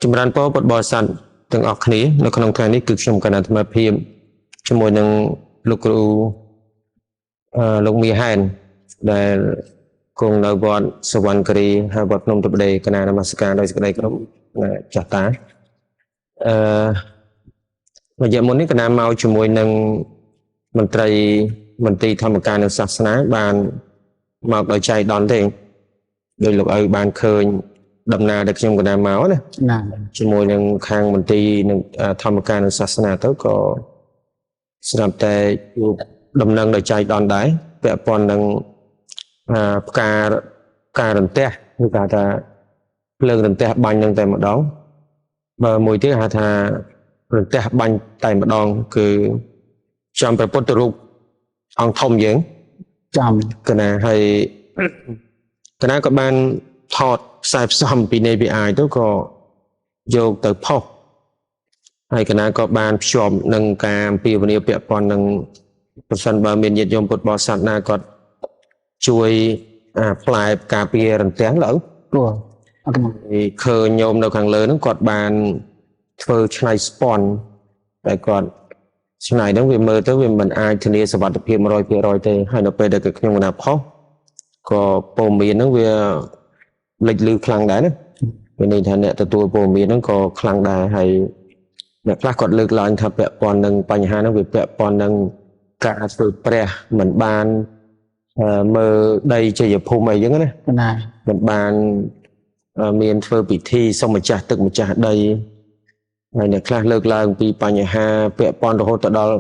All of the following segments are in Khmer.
ចម្រើនពរពុទ្ធបរិស័ទទាំងអស់គ្នានៅក្នុងថ្ងៃនេះគឺខ្ញុំកណ្ដាលអាត្មាភាពជាមួយនឹងលោកគ្រូលោកមីហែនដែលគង់នៅវត្តសវណ្ណគិរីហើយវត្តភ្នំទបដេកណានមស្ការដោយសេចក្តីគោរពចាស់តារយៈមុននេះកណាមកជាមួយនឹងមន្ត្រីធម្មការនិងសាសនាបានមកដោយចៃដន្យទេដោយលោកឪបានឃើញដំណើរដែលខ្ញុំកណាមកណាជាមួយនឹងខាងមន្ត្រីនិងធម្មការនិងសាសនាទៅក៏ស្រាប់តែជួបដំណឹងដោយចៃដន្យដែរពាក់ព័ន្ធនឹងផ្ការរន្ទះឬក៏ថាភ្លើងរន្ទះបាញ់នឹងតែម្ដងបើមួយទៀតហៅថារន្ទះបាញ់តែម្ដងគឺចំព្រះពុទ្ធរូបអង្គធំយើងចំកណាហើយកណាក៏បានថតខ្សែផ្សំពី NVI ទៅក៏យកទៅផុសហើយកណាក៏បានភ្ជាប់នឹងការអំពាវនាវពាក់ព័ន្ធនឹងប្រសិនបើមានញាតិញោមពុទ្ធបរិស័ទណាគាត់ជួយផ្លែការពាររន្ទះលើព្រោះឃើញញោមនៅខាងលើហ្នឹងគាត់បានធ្វើឆ្នៃស្ពាន់តែគាត់ឆ្នៃហ្នឹងវាមើលទៅវាមិនអាចធានាសុវត្ថិភាព 100% ទេហើយនៅពេលដែលខ្ញុំកណាផុសក៏ព័ត៌មានហ្នឹងវាលេចលឺខ្លាំងដែរណាមានន័យថាអ្នកទទួលព័ត៌មានហ្នឹងក៏ខ្លាំងដែរហើយអ្នកខ្លះគាត់លើកឡើងថាពាក់ព័ន្ធនឹងបញ្ហាហ្នឹងវាពាក់ព័ន្ធនឹងការធ្វើព្រះមិនបានមើលដីជ័យភូមិអីចឹងណាមិនបានមានធ្វើពិធីសុំម្ចាស់ទឹកម្ចាស់ដីហើយអ្នកខ្លះលើកឡើងពីបញ្ហាពាក់ព័ន្ធរហូតដល់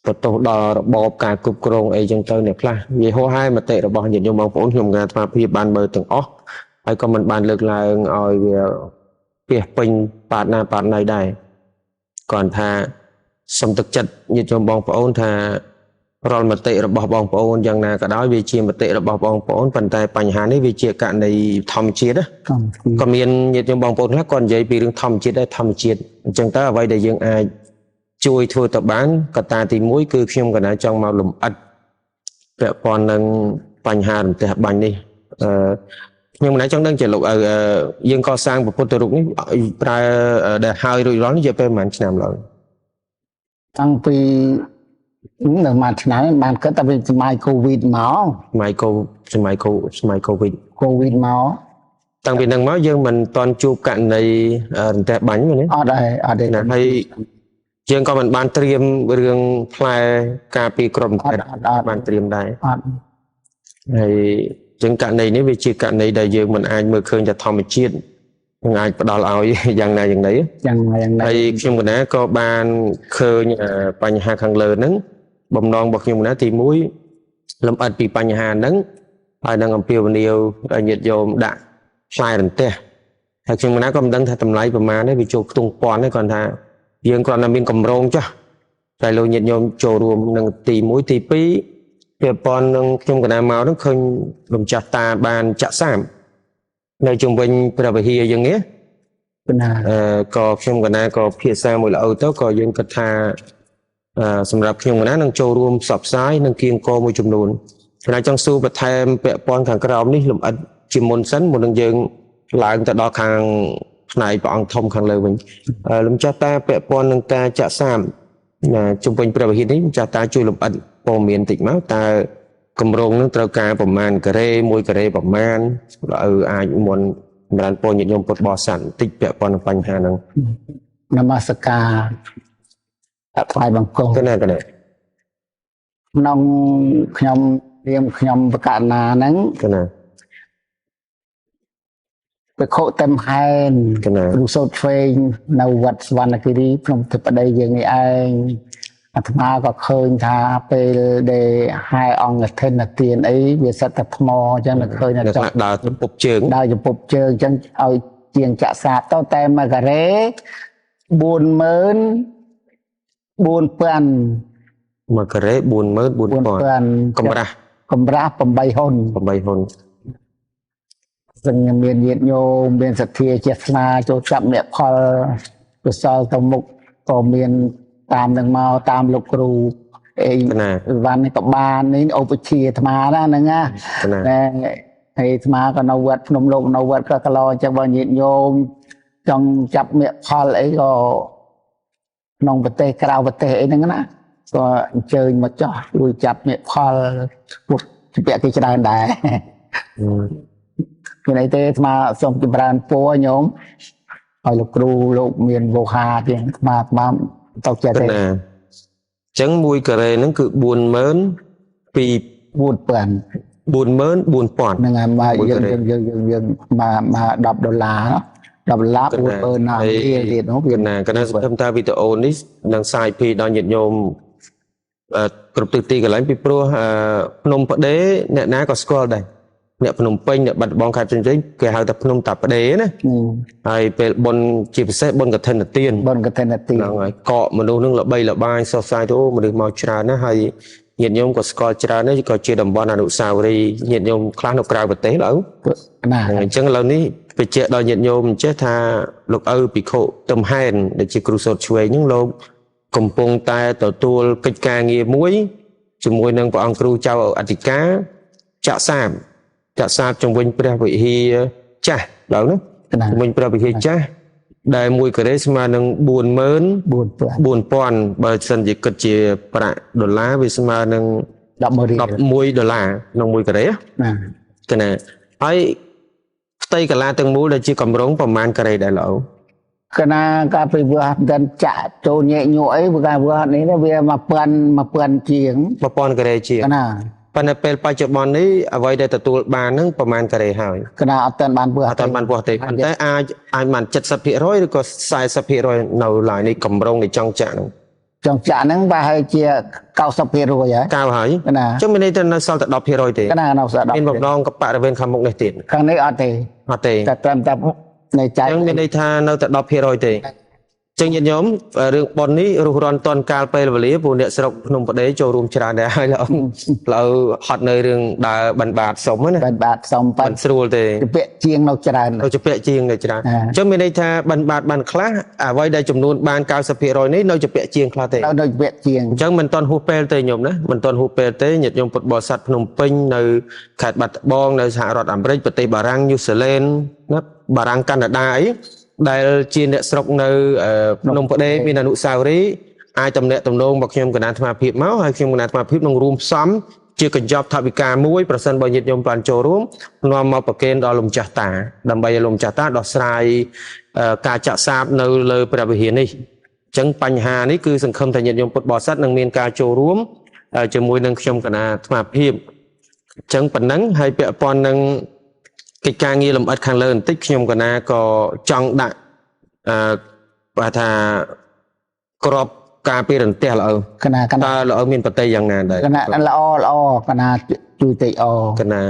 បន្ទោសដល់របបការគ្រប់គ្រងអីចឹងទៅអ្នកខ្លះវាហោហែមតិរបស់ញាតិញោមបងប្អូនខ្ញុំអាត្មាភាពបានមើលទាំងអស់ហើយក៏មិនបានលើកឡើងឲ្យវាពាសពេញបាតណាបាតណីដែរគាត់ថាសំទឹកចិត្តញាតិញោមបងប្អូនថារាល់មតិរបស់បងប្អូនយ៉ាងណាក៏ដោយវាជាមតិរបស់បងប្អូនប៉ុន្តែបញ្ហានេះវាជាករណីធម្មជាតិណាក៏មានញាតិញោមបងប្អូនខ្លះគាត់និយាយពីរឿងធម្មជាតិដែរធម្មជាតិអញ្ចឹងតើអ្វីដែលយើងអាចជួយធ្វើទៅបានកត្តាទី1គឺខ្ញុំកណាចង់មកលំអិតពាក់ព័ន្ធនឹងបញ្ហារន្ទះបាញ់នេះខ្ញុំកណាចង់ដឹងជាលោកយើងកសាងពុទ្ធរូបនេះប្រើដែលហើយរួចរាល់នេះយកពេលប្រហែលឆ្នាំឡើយតាំងពីនៅមួយឆ្នាំបានគិតតែពីសម័យ COVID មកសម័យ COVID មកតាំងពីហ្នឹងមកយើងមិនទាន់ជួបករណីរន្ទះបាញ់ទេអត់ទេហើយយើងក៏មិនបានត្រៀមរឿងផ្លែការពីក្រុមតែបានត្រៀមដែរអត់ហើយចឹងករណីនេះវាជាករណីដែលយើងមិនអាចមើលឃើញតែធម្មជាតិនឹងអាចផ្ដល់ឲ្យយ៉ាងណាយ៉ាងណីហើយខ្ញុំកណាក៏បានឃើញបញ្ហាខាងលើហ្នឹងបំណងរបស់ខ្ញុំកណាទី1លំអិតពីបញ្ហាហ្នឹងហើយនឹងអំពាវនាវឲ្យញាតិញោមដាក់ផ្លែរន្ទះហើយខ្ញុំកណាក៏មិនដឹងថាតម្លៃប្រមាណទេវាចូលខ្ទង់ពាន់ទេគាត់ថាយើងគ្រាន់តែមានកម្រងចាស់តែលោកញាតិញោមចូលរួមនឹងទី1ទី2ពាក់ព័ន្ធនឹងខ្ញុំកណាមកហ្នឹងឃើញលំចាស់តាបានចាក់សាមនៅជុំវិញព្រះវិហារយ៉ាងនេះក៏ខ្ញុំកណាក៏ភាសាមួយល្អទៅក៏យើងគិតថាសម្រាប់ខ្ញុំកណានឹងចូលរួមផ្សព្វផ្សាយនឹងគៀងគរមួយចំនួនកណាចង់សួរបន្ថែមពាក់ព័ន្ធខាងក្រោមនេះលំអិតជាមុនសិនមុននឹងយើងឡើងទៅដល់ខាងផ្នែកព្រះអង្គធំខាងលើវិញលំចាស់តាពាក់ព័ន្ធនឹងការចាក់សាមជុំវិញព្រះវិហារនេះចាស់តាជួយលំអិតព័ត៌មានតិចមកតើកម្រងនឹងត្រូវការប្រមាណការ៉េ1ការ៉េប្រមាណអាចមុនសម្រាប់ពលញាតិញោមពុទ្ធបរិស័ទបន្តិចពាក់ព័ន្ធនឹងបញ្ហាហ្នឹងនមស្ការថ្វាយបង្គំទៅណាក្នុងខ្ញុំបកណាហ្នឹងទៅណាបខុต็មហែនរូសោតឆ្វេងនៅវត្តសវណ្ណគិរីភ្នំទិបដីយើងនេះឯងអាត្មាក៏ឃើញថាពេលដែលហែអង្គធិនទានអីវាសិតតែថ្មអញ្ចឹងឃើញថាដើរចំពុបជើងអញ្ចឹងឲ្យជាងចាក់សាបទៅតែ1ការ៉េ44000 1ការ៉េ44000កម្រាស់8ហ៊ុនซึ่งមានញាតិញោមមានសទ្ធាចេះស្នាចូលចាប់អ្នកផលកុសលទៅមុខក៏មានតាមនឹងមកតាមលោកគ្រូអីវ៉ាន់នេះក៏បាននេះឧបជាអាត្មាណាហ្នឹងណាតែហើយអាត្មាក៏នៅវត្តភ្នំលោកនៅវត្តក៏កន្លងអញ្ចឹងបើញាតិញោម trong chập miệng phò ấy có nông vật tê cào vật tê ấy nè na có chơi mà cho đuôi chập miệng phò một vẽ cái chân đài cái này tê mà xong cái brand po nhóm hỏi lục ru lục miền vô hà tiếng mà tàu chạy tê chẳng mùi cà rê nó cứ buồn mớn vì buồn bẩn buồn mớn buồn pọn nên mà dân mà đập lá buồn bẩn nào kia thì nó việc này cái này chúng ta video này đang sai thì đo nhiệt nhôm cụp từ tì cái lấy bị pro nông bát đế nè ná có score đây nè nông pin nè bật bóng khai trên dưới cái hai tập nông tập bát đế này hay về bồn chỉ sẽ bồn cái thân là tiền cọ mà đâu nương là bay là bay so sai thôi mà được màu trà nó hay nhiệt nhôm có score trà nó có chia đầm bón là độ sao đi nhiệt nhôm class nó cao vật tế lỡ chẳng là ní về chuyện đòi nhiệt nhôm chết tha lục bị khổ tầm hèn để chỉ cru sốt chuối những lô cùng pung tai tổ tua kịch ca nghề muối chỉ muối nâng vào ông cru trao ở Attica chạ sạp trong vinh pre vị hi cha đó nữa vinh pre vị hi cha đại muối cái đấy mà nâng buồn mớn buồn pon bởi sân chỉ cực chỉ bạ đô la vì mà nâng đập muối đô la nâng muối cái đấy cái này ấy tây cả la từng muối là chỉ cầm rốngประมาณ cái này đại lẩu cái nào cả phải vừa gần chả trâu nhẹ nhõi vừa này nó vừa mà pần chiếng mà pon cái này chiếng cái nàoปันเป็นปัจจุบันนี้เอาไว้ได้ตัวบานนึงประมาณกระไรหายขณะตอนบานเบื่อตอนบานปกติแต่ไอ้มัน70%หรือก็40%នៅឡើយនេះកម្រងនៃចង់ចាក់ហ្នឹងបែរហើយជា90%ហ៎caoហើយចឹងមានន័យថានៅសល់តែ10%ទេមានបំណងកបរិវេណខាងមុខនេះទៀតខាងនេះអត់ទេតែត្រឹមតែในใจចឹងមានន័យថានៅតែ10%ទេចឹងញាតិញោមរឿងប៉ុននេះរុះរាន់តនកាលពេលវេលាពួកអ្នកស្រុកភ្នំបដេចូលរួមច្រើនដែរហើយលោកហត់នៅរឿងដើរបិណ្ឌបាតសុំណាបិណ្ឌបាតសុំប៉ិនស្រួលទេជពាក់ជាងនៅច្រើនជពាក់ជាងនៅច្រើនចឹងមានន័យថាបិណ្ឌបាតបានខ្លះអ្វីដែលចំនួនបាន90%នេះនៅជពាក់ជាងខ្លះទេនៅជពាក់ជាងចឹងមិនតន់ហួសពេលទេញោមណាមិនតន់ហួសពេលទេញាតិញោមពុទ្ធបរិស័ទភ្នំពេញនៅខេត្តបាត់ដំបងនៅសហរដ្ឋអាមេរិកប្រទេសបារាំងញូហ្សេឡែនណាបារាំងកាណាដាអីដែលជាអ្នកស្រុកនៅភ្នំបដេមានអនុស្សាវរីយ៍អាចតំណាក់តំណងមកខ្ញុំគណៈអាត្មាភាពមកហើយខ្ញុំគណៈអាត្មាភាពនឹងរួមផ្សំជាកញ្ចប់ថវិកាមួយប្រសិនបើញាតិញោមបានចូលរួមនាំមកប្រគេនដល់លោកម្ចាស់តាដើម្បីឲ្យលោកម្ចាស់តាដោះស្រាយការចាក់សាបនៅលើព្រះវិហារនេះអញ្ចឹងបញ្ហានេះគឺសង្ឃឹមថាញាតិញោមពុទ្ធបរិស័ទនឹងមានការចូលរួមជាមួយនឹងខ្ញុំគណៈអាត្មាភាពអញ្ចឹងប៉ុណ្ណឹងហើយពាក់ព័ន្ធនឹងកិច្ចការងារលម្អិតខាងលើបន្តិចខ្ញុំកណាក៏ចង់ដាក់បើថាក្របការពីរន្ទះល្អកណាតើល្អមានប្រតិយ៉ាងណាដែរកណាល្អកណាជួយតិអកណា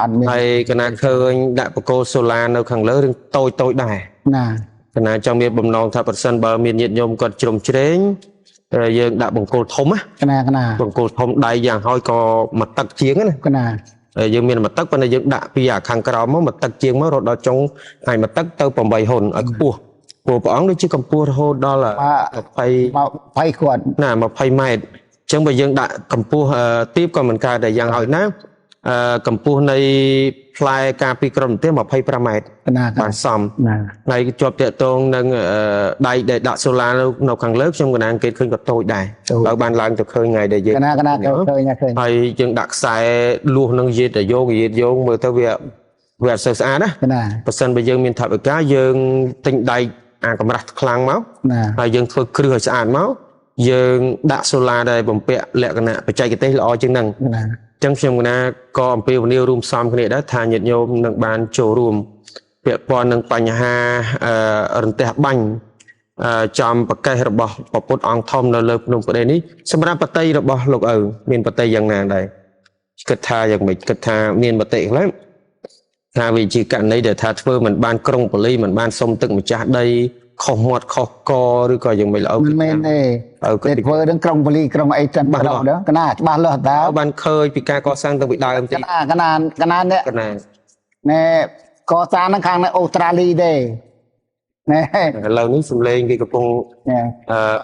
អត់មានហើយកណាឃើញដាក់បកគោសូឡានៅខាងលើរឿងតូចដែរកណាចង់មានបំណងថាប្រសិនបើមានញាតិញោមគាត់ជ្រុំជ្រែងយើងដាក់បង្គោលធំណាបង្គោលធំដៃយ៉ាងហើយក៏មកទឹកជាងណាកណាយើងមានមកទឹកប៉ុន្តែយើងដាក់ពីខាងក្រោមមកទឹកជាងមករហូតដល់ចុងហើយមកទឹកទៅ8ហ៊ុនឲ្យខ្ពស់ព្រោះព្រះអង្គដូចជាកម្ពស់រហូតដល់20គាត់ណា20ម៉ែត្រអញ្ចឹងបើយើងដាក់កម្ពស់ទាបក៏មិនកើតដែរយ៉ាងហោចណាស់កម្ពស់នៃផ្លែការពីក្រមទេ25ម៉ែត្របានសមហើយជាប់តាក់ទងនឹងដៃដែលដាក់សូឡានៅខាងលើខ្ញុំកណាគេឃើញក៏តូចដែរហើយបានឡើងទៅឃើញថ្ងៃដែលយើងកណាឃើញហើយយើងដាក់ខ្សែលួសនឹងយេតយោងមើលទៅវាអត់សូវស្អាតណាបើសិនបើយើងមានថវិកាយើងទិញដៃអាកម្រាស់ខ្លាំងមកហើយយើងធ្វើគ្រឹះឲ្យស្អាតមកយើងដាក់សូឡាដែលបំពាក់លក្ខណៈបច្ចេកទេសល្អជាងហ្នឹងចឹងខ្ញុំកណាក៏អំពាវនាវរួមផ្សំគ្នាដែរថាញាតិញោមនឹងបានចូលរួមពាក់ព័ន្ធនឹងបញ្ហារន្ទះបាញ់ចំប្រកេះរបស់ព្រះពុទ្ធអង្គធំនៅលើភ្នំបដេនេះសម្រាប់បតីរបស់លោកឪមានបតីយ៉ាងណាដែរគិតថាយ៉ាងម៉េចគិតថាមានបតីខ្លះថាវាជាករណីដែលថាធ្វើមិនបានក្រុងប៉ូលីមិនបានសុំទឹកម្ចាស់ដីខុសមាត់ខុសកឬក៏យ៉ាងម៉េចល្អមិនមែនទេធ្វើនឹងក្រុងប៉ូលីក្រុងអីចឹងបាត់ដល់កណាច្បាស់លាស់តើបានឃើញពីការកសាងតាំងពីដើមទៀតកណានេះណែកសាងនៅខាងអូស្ត្រាលីទេណែឥឡូវនេះសំឡេងគេកំពុង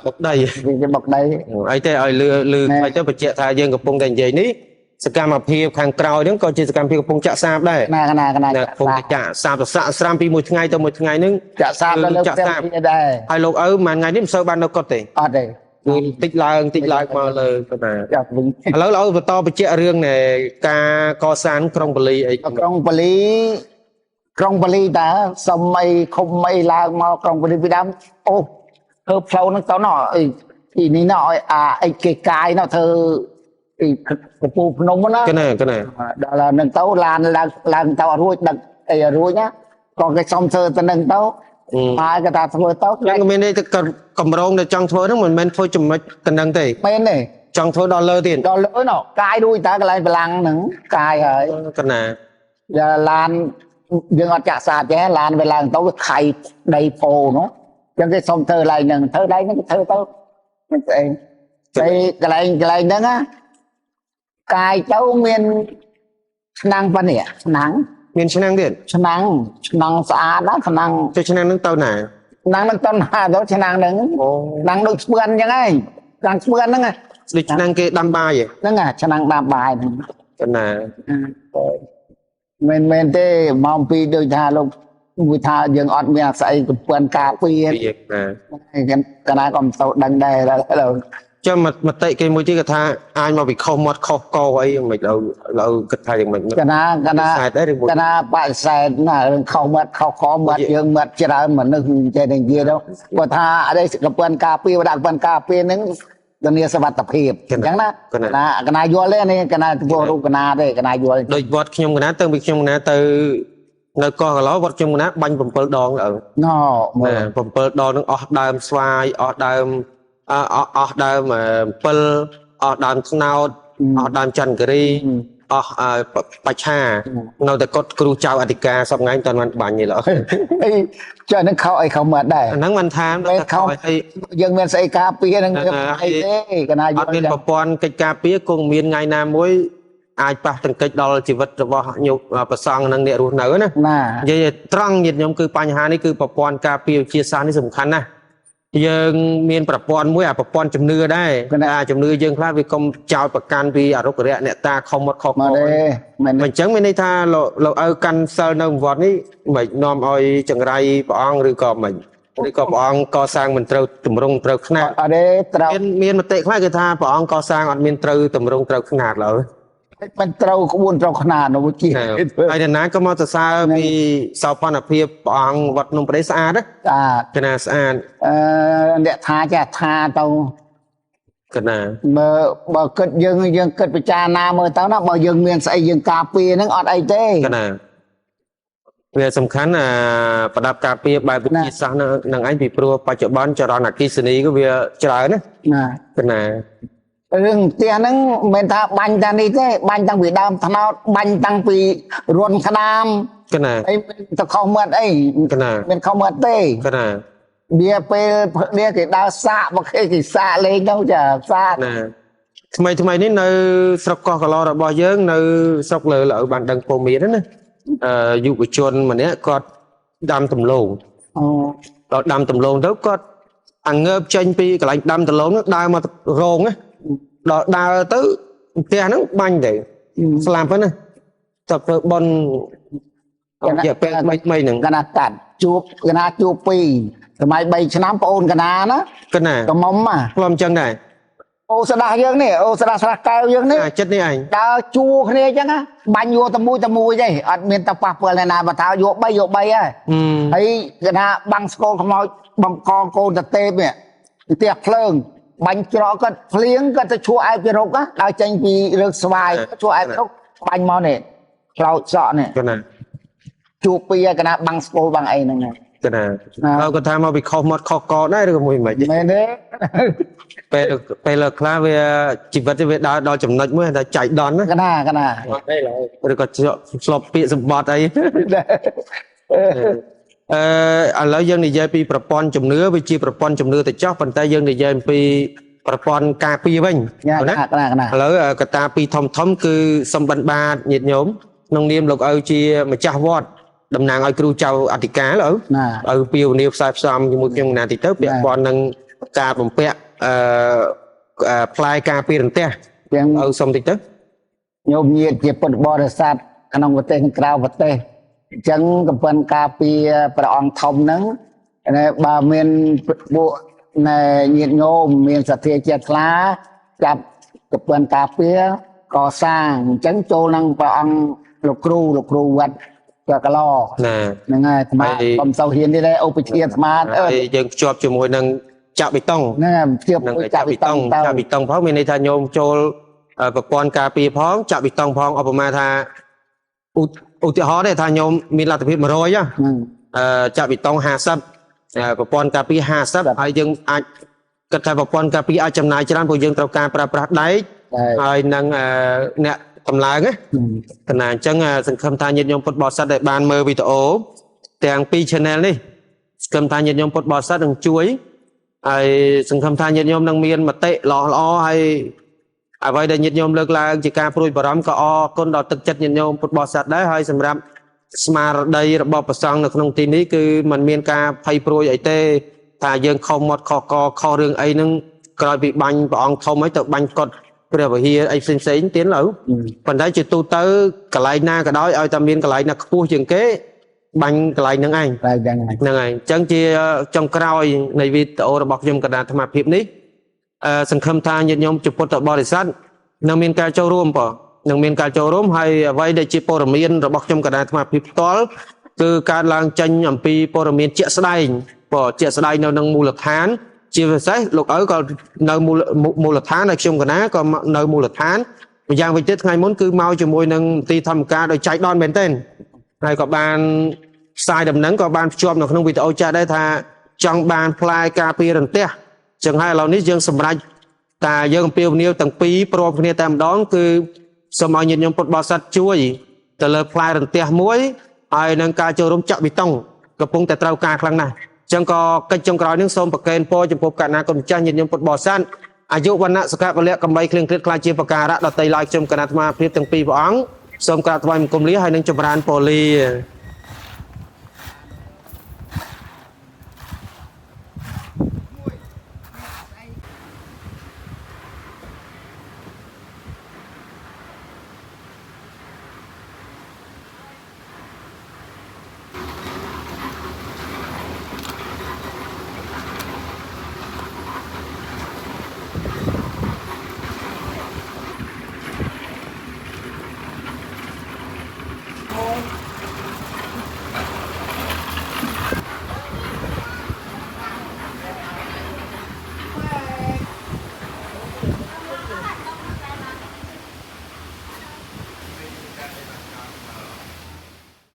បុកដីគេបុកដីអីទេឲ្យលឺខ្លាចទៅបញ្ជាក់ថាយើងកំពុងតែនិយាយនេះ សកម្មភាពខាងក្រោយហ្នឹងក៏ជាសកម្មភាពកំពុងចាក់សាបដែរ ណាកំពុងចាក់សាបទៅស្រាមពីមួយថ្ងៃទៅមួយថ្ងៃហ្នឹង ចាក់សាបទៅលើផ្ទះដែរ ហើយលោកឪមួយថ្ងៃនេះមិនសូវបាននៅគាត់ទេ អត់ទេ គឺតិចឡើងមកលើគាត់ណា ចាប់វិញ ឥឡូវលោកឪបន្តបញ្ជាក់រឿងនៃការកសាងក្រុងបលីអី ក្រុងបលីតាសុំអីខុំអីឡើងមកក្រុងបលីពីដើមអូធ្វើផ្លូវហ្នឹងទៅណោះអីទីនេះណោះឲ្យអីគេកាយណោះធ្វើអីកពូភ្នំណា កណែ ដល់នឹងទៅឡានឡើងទៅរួចដឹកអីរួចណាក៏គេសុំធ្វើទៅនឹងទៅហើយគេថាធ្វើទៅ យ៉ាងមានន័យថាកម្រងដែលចង់ធ្វើហ្នឹងមិនមែនធ្វើចំណុចទៅនឹងទេ មែនទេ ចង់ធ្វើដល់លើទៀត ដល់លើណោះកាយរួចតើកន្លែងបលាំងហ្នឹងកាយហើយក ណែ ដល់ឡានយើងអត់ចាក់សាបទេឡានវាឡើងទៅវាខៃដីពោនោះចឹងគេសុំធ្វើឡើងហ្នឹងធ្វើដៃហ្នឹងគេធ្វើទៅមិនស្អីតែកន្លែងហ្នឹងណាកាយទៅមានឆ្នាំងប៉ុណ្នេះឆ្នាំង មានឆ្នាំងទៀត ឆ្នាំងស្អាតណាឆ្នាំង ចុះឆ្នាំងហ្នឹងទៅណា ឆ្នាំងហ្នឹងទៅណាទៅឆ្នាំងហ្នឹង អូ ឆ្នាំងដូចស្ពឿនចឹងឯងឆ្នាំងស្ពឿនហ្នឹង ដូចឆ្នាំងគេដាំបាយ ហ្នឹងឆ្នាំងដាំបាយហ្នឹង កណែ មែនទេមកពីដូចថាលោកមួយថាយើងអត់មានអាស្រ័យកម្ពុជាការពារ ពីណា កណាក៏មិនទៅដឹងដែរដល់ ចាំមតិគេមួយទៀតគេថាអាចមកពីខុសមាត់ខុសកអីមិនដល់គិតថាយ៉ាងម៉េច កណាបដិសេធណារឿងខុសមាត់ខុសកមាត់យើងមាត់ច្រើនមនុស្សចេះតែនិយាយទៅបើថាអីកម្ពុជាការពារដាក់កម្ពុជាការពារហ្នឹងធានាសុវត្ថិភាពអញ្ចឹងណាកណាយល់ទេនេះកណាធ្វើរូបកណាទេកណាយល់ ដូចវត្តខ្ញុំកណាទៅពីខ្ញុំកណាទៅនៅកោះកឡោវត្តខ្ញុំកណាបាញ់7 ដងទៅ ណោមើល 7 ដងនឹងអស់ដើមស្វាយអស់ដើមអស់ដើម7អស់ដើមត្នោតអស់ដើមចន្ទគិរីអស់បច្ឆានៅតែគាត់គ្រូចៅអធិការសប្ងៃតើមិនបាញ់ទេឡើយ ចុះនឹងខោអីខោមាត់ដែរ អាហ្នឹងមិនថាខោអី យើងមានស្អីការពារនឹងអីទេកណាយ អត់មានប្រព័ន្ធកិច្ចការពារគង់មានថ្ងៃណាមួយអាចប៉ះទង្គិចដល់ជីវិតរបស់ញោមប្រសង់និងអ្នករស់នៅណា ណា និយាយត្រង់ញាតិញោមគឺបញ្ហានេះគឺប្រព័ន្ធការពារវិទ្យាសាស្ត្រនេះសំខាន់ណាស់យើងមានប្រព័ន្ធមួយប្រព័ន្ធជំនឿដែរជំនឿយើងខ្លះវាកុំចោតប្រកាន់ពីអរុក្ខរៈអ្នកតាខំមកខុសមកទេមិនអញ្ចឹងមានន័យថាលោកឪកាន់សិលនៅវត្តនេះមិននាំឲ្យចង្រៃព្រះអង្គឬក៏មិនឬក៏ព្រះអង្គកសាងមិនត្រូវតម្រង់ត្រូវខ្នាត អត់ទេត្រូវ មានមតិខ្លះគេថាព្រះអង្គកសាងអត់មានត្រូវតម្រង់ត្រូវខ្នាតឡើយ មិនត្រូវក្បួនត្រូវខ្នាតនោះជា ហើយណាក៏មកសរសើរពីសោភ័ណភាពព្រះអង្គវត្តភ្នំប្រេស្អាតណា ស្អាត កណាស្អាត អ្នកថាចាថាទៅ កណា បើគិតយើងគិតពិចារណាមើលទៅណាបើយើងមានស្អីយើងការពារហ្នឹងអត់អីទេ កណាវាសំខាន់ប្រដាប់ការពារបែបវិទ្យាសាស្ត្រនឹងឯងពីព្រោះបច្ចុប្បន្នចរន្តអគ្គិសនីក៏វាច្រើនណា ណា កណា រឿងផ្ទះហ្នឹងមិនមែនថាបាញ់តានេះទេបាញ់តាំងពីដើមថ្នោតបាញ់តាំងពីរុនក្តាម កណា អីទៅខុសមាត់អី កណា មានខុសមាត់ទេ កណា វាពេលនេះគេដើរសាកមកគេសាកលេងទៅចាសាក ណាថ្មីនេះនៅស្រុកកោះកឡោរបស់យើងនៅស្រុកលើបានដឹងពូមានណាយុវជនម្នាក់គាត់ដាំដំឡូង អូ ដល់ដាំដំឡូងទៅគាត់អាងើបចេញពីកន្លែងដាំដំឡូងដើរមករោងណាដល់ដើរទៅផ្ទះហ្នឹងបាញ់ទៅស្លាប់ហ្នឹងណាទៅធ្វើបនរយៈពេល3ហ្នឹង កណាកាត់កណាជួបពីរសម័យ3ឆ្នាំប្អូនកណាណា កណា កមុំ ផ្លុំចឹងដែរ អូស្ដាស់យើងនេះអូស្ដាស់ស្រាស់កែវយើងនេះ ចិត្តនេះឯង ដើរជួគ្នាអញ្ចឹងបាញ់យកតែមួយទេអត់មានតែប៉ះពាល់ណាបើថាយក3យក3ហើយហើយកណាបាំងស្គលខ្មោចបំកងកូនតទេពនេះផ្ទះភ្លើងបាញ់ច្រកគាត់ភ្លៀងគាត់ទៅឈួរអែបពីរុកដើរចេញពីរើកស្វាយឈួរអែបរុកបាញ់មកនេះខ្លោចសក់នេះ កណា ជួបពីកណាបាំងស្គលបាំងអីហ្នឹង កណាហើយគាត់ថាមកពីខុសមាត់ខុសកដែរឬក៏មួយមិន មែនទេ ពេលខ្លះវាជីវិតវាដើរដល់ចំណុចមួយថាចៃដន្យណា កណា ឬក៏ស្លប់ពាក្យសម្បត្តិអី ឥឡូវយើងនិយាយពីប្រព័ន្ធជំនឿវាជាប្រព័ន្ធជំនឿទៅចោះប៉ុន្តែយើងនិយាយពីប្រព័ន្ធការពារវិញ ណា ឥឡូវកត្តាពីរធំគឺសំបិនបាតញាតិញោមក្នុងនាមលោកឪជាម្ចាស់វត្តតំណាងឲ្យគ្រូចៅអធិការលោក ណា ឪពីវនីផ្សាយផ្សំជាមួយខ្ញុំណាតិចទៅពាក់ព័ន្ធនឹងការបំពាក់ផ្លែការពាររន្ទះ ទាំង ឪសុំតិចទៅ ញោមញាតជាពុទ្ធបរិស័ទក្នុងប្រទេសក្រៅប្រទេសអញ្ចឹងកំពន់ការពីព្រះអង្គធំហ្នឹងបើមានពួកញាតញោមមានសទ្ធាជ្រះថ្លាចាប់កំពន់ការពីកសាងអញ្ចឹងចូលនឹងព្រះអង្គលោកគ្រូវត្តកឡហ្នឹងហើយអាត្មាខ្ញុំសូវហ៊ាននេះដែរឧបជាអាត្មាយើងភ្ជាប់ជាមួយនឹងចាក់បេតុងហ្នឹងភ្ជាប់ជាមួយចាក់បេតុងផងមានន័យថាញោមចូលប្រព័ន្ធការពារផងចាក់បេតុងផងឧបមាថាឧទាហរណ៍ទេថាញោមមានលទ្ធភាព100ចាក់បេតុង50ប្រព័ន្ធការពារ50ហើយយើងអាចគិតថាប្រព័ន្ធការពារអាចចំណាយច្រើនព្រោះយើងត្រូវការប្រើប្រាស់ដែកហើយនឹងអ្នកតម្លើងណាកណាអញ្ចឹងសង្ឃឹមថាញាតិញោមពុទ្ធបរិស័ទដែលបានមើលវីដេអូទាំង2 channel នេះសង្ឃឹមថាញាតិញោមពុទ្ធបរិស័ទនឹងជួយហើយសង្ឃឹមថាញាតិញោមនឹងមានមតិល្អហើយអ្វីដែលញាតិញោមលើកឡើងជាការព្រួយបារម្ភក៏អរគុណដល់ទឹកចិត្តញាតិញោមពុទ្ធបរិស័ទដែរហើយសម្រាប់ស្មារតីរបស់ព្រះសង្ឃនៅក្នុងទីនេះគឺมันមានការភ័យព្រួយអីទេថាយើងខំមាត់ខកខរឿងអីហ្នឹងក្រោយពីបាញ់ព្រះអង្គធំហើយទៅបាញ់កត់ព្រះវិហារអីផ្សេងទៀតឡើយប៉ុន្តែជាទូទៅកន្លែងណាក៏ដោយឲ្យតែមានកន្លែងណាខ្ពស់ជាងគេបាញ់កន្លែងហ្នឹងឯងហ្នឹងហើយអញ្ចឹងជាចុងក្រោយនៃវីដេអូរបស់ខ្ញុំកណ្ដាលអាត្មាភាពនេះសង្ឃឹមថាញាតិញោមជាពុទ្ធបរិស័ទនឹងមានការចូលរួមនឹងមានការចូលរួមហើយអ្វីដែលជាព័ត៌មានរបស់ខ្ញុំកណ្ដាលអាត្មាភាពផ្ទាល់គឺការឡើងចេញអំពីព័ត៌មានជាក់ស្ដែងជាក់ស្ដែងនៅក្នុងមូលដ្ឋានជាពិសេសលោកឪក៏នៅមូលដ្ឋានហើយខ្ញុំកណាក៏នៅមូលដ្ឋានម្យ៉ាងវិញទៀតថ្ងៃមុនគឺមកជាមួយនឹងទីធម្មការដោយចៃដន្យមែនទែនហើយក៏បានផ្សាយដំណឹងក៏បានភ្ជាប់នៅក្នុងវីដេអូចាស់ដែរថាចង់បានផ្លែការពាររន្ទះចឹងហើយឥឡូវនេះយើងសម្រេចតែយើងអំពាវនាវទាំងពីរព្រមគ្នាតែម្ដងគឺសូមឲ្យញាតិញោមពុទ្ធបរិស័ទជួយទៅលើផ្លែរន្ទះមួយហើយនឹងការចូលរួមចាក់បេតុងកំពុងតែត្រូវការខ្លាំងណាស់ចឹងក៏កិច្ចចុងក្រោយនេះសូមប្រកេនពរចំពោះកណ្ណាគុណម្ចាស់ញាតិញោមពុទ្ធបរិស័ទអាយុវណ្ណៈសុខៈពលៈកំបីគ្លៀងគ្លាតខ្លាចជាប្រការៈដតីឡើយខ្ញុំកណ្ណាអាត្មាភាពទាំងពីរព្រះអង្គសូមក្រាបថ្វាយបង្គំលាហើយនឹងចម្រើនពរលា